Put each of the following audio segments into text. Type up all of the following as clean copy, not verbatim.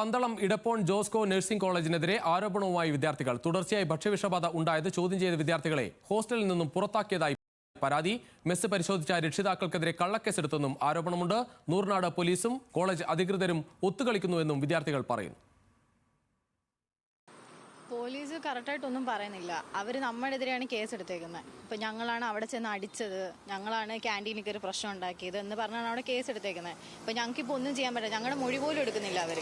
Pandalam Edappon Josco nursing കോളേജിനെതിരെ ആരോപണവുമായി വിദ്യാർത്ഥികൾ. തുടർച്ചയായി ഭക്ഷ്യവിഷബാധ ഉണ്ടായത് ചോദ്യം ചെയ്ത വിദ്യാർത്ഥികളെ ഹോസ്റ്റലിൽ നിന്നും പുറത്താക്കിയതായി പരാതി. മെസ്സ് പരിശോധിച്ച രക്ഷിതാക്കൾക്കെതിരെ കള്ളക്കേസെടുത്തെന്നും ആരോപണമുണ്ട്. നൂർനാട് പോലീസും കോളേജ് അധികൃതരും ഒത്തുകളിക്കുന്നുവെന്നും വിദ്യാർത്ഥികൾ പറയുന്നു. പോലീസ് കറക്റ്റായിട്ടൊന്നും പറയുന്നില്ല. അവർ നമ്മുടെതിരെയാണ് കേസ് എടുത്തേക്കുന്നത്. ഇപ്പം ഞങ്ങളാണ് അവിടെ ചെന്ന് അടിച്ചത്, ഞങ്ങളാണ് ക്യാൻറ്റീനിൽ കയറി പ്രശ്നം ഉണ്ടാക്കിയത് എന്ന് പറഞ്ഞാണ് അവിടെ കേസ് എടുത്തേക്കുന്നത്. ഇപ്പം ഞങ്ങൾക്കിപ്പോൾ ഒന്നും ചെയ്യാൻ പറ്റില്ല. ഞങ്ങളുടെ മൊഴി പോലും എടുക്കുന്നില്ല അവർ.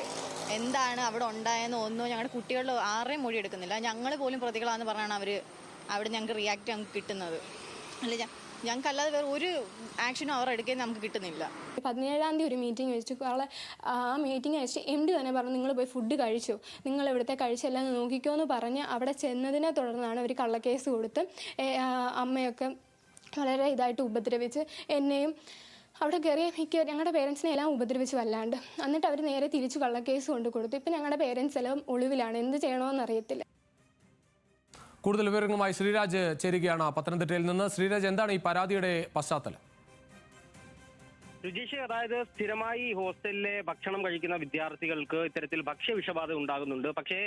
എന്താണ് അവിടെ ഉണ്ടായെന്ന് ഒന്നോ ഞങ്ങളുടെ കുട്ടികളുടെ ആരുടെയും മൊഴി എടുക്കുന്നില്ല. ഞങ്ങൾ പോലും പ്രതികളാണെന്ന് പറഞ്ഞാണ് അവർ അവിടെ ഞങ്ങൾക്ക് റിയാക്ട് ഞങ്ങൾക്ക് കിട്ടുന്നത്. അല്ല, ഞങ്ങൾക്കല്ലാതെ വേറെ ഒരു ആക്ഷനും അവർ എടുക്കാൻ നമുക്ക് കിട്ടുന്നില്ല. 17-ാം തീയതി ഒരു മീറ്റിംഗ് വെച്ചു. ആ മീറ്റിംഗ് വെച്ച് MD തന്നെ പറഞ്ഞു, നിങ്ങൾ പോയി ഫുഡ് കഴിച്ചു, നിങ്ങൾ ഇവിടുത്തെ കഴിച്ചെല്ലാം നോക്കിക്കോ എന്ന് പറഞ്ഞ് അവിടെ ചെന്നതിനെ തുടർന്നാണ് അവർ കള്ളക്കേസ് കൊടുത്ത് അമ്മയൊക്കെ വളരെ ഇതായിട്ട് ഉപദ്രവിച്ച് എന്നെയും അവിടെ കയറിയ ഞങ്ങളുടെ പേരൻസിനെ എല്ലാം ഉപദ്രവിച്ച് വല്ലാണ്ട്. എന്നിട്ട് അവർ നേരെ തിരിച്ച് കള്ളക്കേസ് കൊണ്ട് കൊടുത്തു. ഇപ്പം ഞങ്ങളുടെ പേരൻസ് എല്ലാം ഒളിവിലാണ്. എന്ത് ചെയ്യണമെന്ന് അറിയത്തില്ല. കൂടുതൽ വിവരങ്ങളുമായി ശ്രീരാജ് ചേരുകയാണ് പത്തനംതിട്ടയിൽ നിന്ന്. ശ്രീരാജ്, എന്താണ് ഈ പരാതിയുടെ പശ്ചാത്തലം? രുചീഷ്, അതായത് സ്ഥിരമായി ഹോസ്റ്റലിലെ ഭക്ഷണം കഴിക്കുന്ന വിദ്യാർത്ഥികൾക്ക് ഇത്തരത്തിൽ ഭക്ഷ്യവിഷബാധ ഉണ്ടാകുന്നുണ്ട്. പക്ഷേ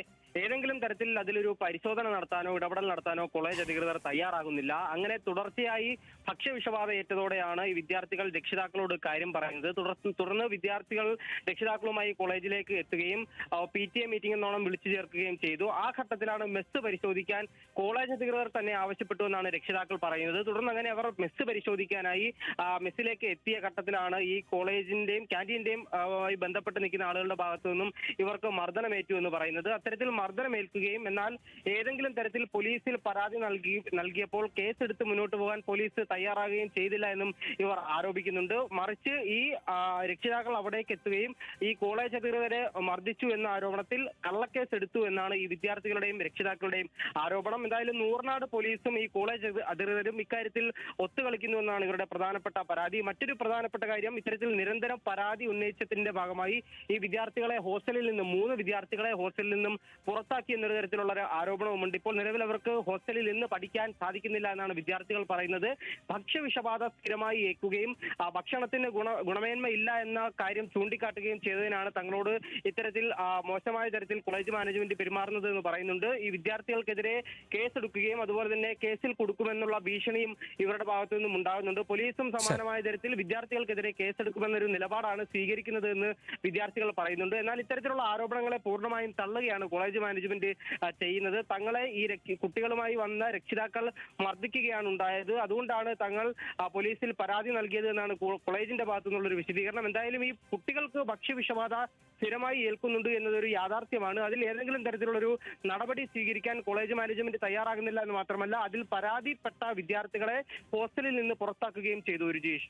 ഏതെങ്കിലും തരത്തിൽ അതിലൊരു പരിശോധന നടത്താനോ ഇടപെടൽ നടത്താനോ കോളേജ് അധികൃതർ തയ്യാറാകുന്നില്ല. അങ്ങനെ തുടർച്ചയായി ഭക്ഷ്യവിഷബാധ ഏറ്റതോടെയാണ് ഈ വിദ്യാർത്ഥികൾ രക്ഷിതാക്കളോട് കാര്യം പറയുന്നത്. തുടർന്ന് വിദ്യാർത്ഥികൾ രക്ഷിതാക്കളുമായി കോളേജിലേക്ക് എത്തുകയും PTA മീറ്റിംഗ് എന്നോണം വിളിച്ചു ചേർക്കുകയും ചെയ്തു. ആ ഘട്ടത്തിലാണ് മെസ്സ് പരിശോധിക്കാൻ കോളേജ് അധികൃതർ തന്നെ ആവശ്യപ്പെട്ടു എന്നാണ് രക്ഷിതാക്കൾ പറയുന്നത്. തുടർന്ന് അങ്ങനെ അവർ മെസ്സ് പരിശോധിക്കാനായി മെസ്സിലേക്ക് എത്തിയ ഘട്ടത്തിലാണ് ഈ കോളേജിന്റെയും ക്യാൻറ്റീന്റെയും ബന്ധപ്പെട്ട് നിൽക്കുന്ന ആളുകളുടെ ഭാഗത്തു നിന്നും ഇവർക്ക് മർദ്ദനമേറ്റു എന്ന് പറയുന്നത്. അത്തരത്തിൽ മർദ്ദനമേൽക്കുകയും എന്നാൽ ഏതെങ്കിലും തരത്തിൽ പോലീസിൽ പരാതി നൽകിയപ്പോൾ കേസെടുത്ത് മുന്നോട്ട് പോകാൻ പോലീസ് തയ്യാറാകുകയും ചെയ്തില്ല എന്നും ഇവർ ആരോപിക്കുന്നുണ്ട്. മറിച്ച് ഈ രക്ഷിതാക്കൾ അവിടേക്ക് എത്തുകയും ഈ കോളേജ് അധികൃതരെ മർദ്ദിച്ചു എന്ന ആരോപണത്തിൽ കള്ളക്കേസ് എടുത്തു എന്നാണ് ഈ വിദ്യാർത്ഥികളുടെയും രക്ഷിതാക്കളുടെയും ആരോപണം. എന്തായാലും നൂർനാട് പോലീസും ഈ കോളേജ് അധികൃതരും ഇക്കാര്യത്തിൽ ഒത്തുകളിക്കുന്നു എന്നാണ് ഇവരുടെ പ്രധാനപ്പെട്ട പരാതി. മറ്റൊരു പ്രധാനപ്പെട്ട കാര്യം, ഇത്തരത്തിൽ നിരന്തരം പരാതി ഉന്നയിച്ചതിന്റെ ഭാഗമായി ഈ വിദ്യാർത്ഥികളെ ഹോസ്റ്റലിൽ നിന്നും 3 വിദ്യാർത്ഥികളെ ഹോസ്റ്റലിൽ നിന്നും പുറത്താക്കി എന്നൊരു തരത്തിലുള്ള ഒരു ആരോപണവുമുണ്ട്. ഇപ്പോൾ നിലവിൽ അവർക്ക് ഹോസ്റ്റലിൽ നിന്ന് പഠിക്കാൻ സാധിക്കുന്നില്ല എന്നാണ് വിദ്യാർത്ഥികൾ പറയുന്നത്. ഭക്ഷ്യവിഷബാധ സ്ഥിരമായി ഏൽക്കുകയും ഭക്ഷണത്തിന് ഗുണമേന്മ ഇല്ല എന്ന കാര്യം ചൂണ്ടിക്കാട്ടുകയും ചെയ്തതിനാണ് തങ്ങളോട് ഇത്തരത്തിൽ മോശമായ തരത്തിൽ കോളേജ് മാനേജ്മെന്റ് പെരുമാറുന്നത് എന്ന് പറയുന്നുണ്ട്. ഈ വിദ്യാർത്ഥികൾക്കെതിരെ കേസെടുക്കുകയും അതുപോലെ തന്നെ കേസിൽ കൊടുക്കുമെന്നുള്ള ഭീഷണിയും ഇവരുടെ ഭാഗത്തു നിന്നും ഉണ്ടാകുന്നുണ്ട്. പോലീസും സമാനമായ തരത്തിൽ വിദ്യാർത്ഥികൾക്കെതിരെ കേസെടുക്കുമെന്നൊരു നിലപാടാണ് സ്വീകരിക്കുന്നത് എന്ന് വിദ്യാർത്ഥികൾ പറയുന്നുണ്ട്. എന്നാൽ ഇത്തരത്തിലുള്ള ആരോപണങ്ങളെ പൂർണ്ണമായും തള്ളുകയാണ് കോളേജ് മാനേജ്മെന്റ് ചെയ്യുന്നത്. തങ്ങളെ ഈ കുട്ടികളുമായി വന്ന രക്ഷിതാക്കൾ മർദ്ദിക്കുകയാണ് ഉണ്ടായത്, അതുകൊണ്ടാണ് തങ്ങൾ പോലീസിൽ പരാതി നൽകിയത് എന്നാണ് കോളേജിന്റെ ഭാഗത്തു നിന്നുള്ളൊരു വിശദീകരണം. എന്തായാലും ഈ കുട്ടികൾക്ക് ഭക്ഷ്യവിഷബാധ സ്ഥിരമായി ഏൽക്കുന്നുണ്ട് എന്നതൊരു യാഥാർത്ഥ്യമാണ്. അതിൽ ഏതെങ്കിലും തരത്തിലുള്ളൊരു നടപടി സ്വീകരിക്കാൻ കോളേജ് മാനേജ്മെന്റ് തയ്യാറാകുന്നില്ല എന്ന് മാത്രമല്ല അതിൽ പരാതിപ്പെട്ട വിദ്യാർത്ഥികളെ ഹോസ്റ്റലിൽ നിന്ന് പുറത്താക്കുകയും ചെയ്തു. രുചീഷ്.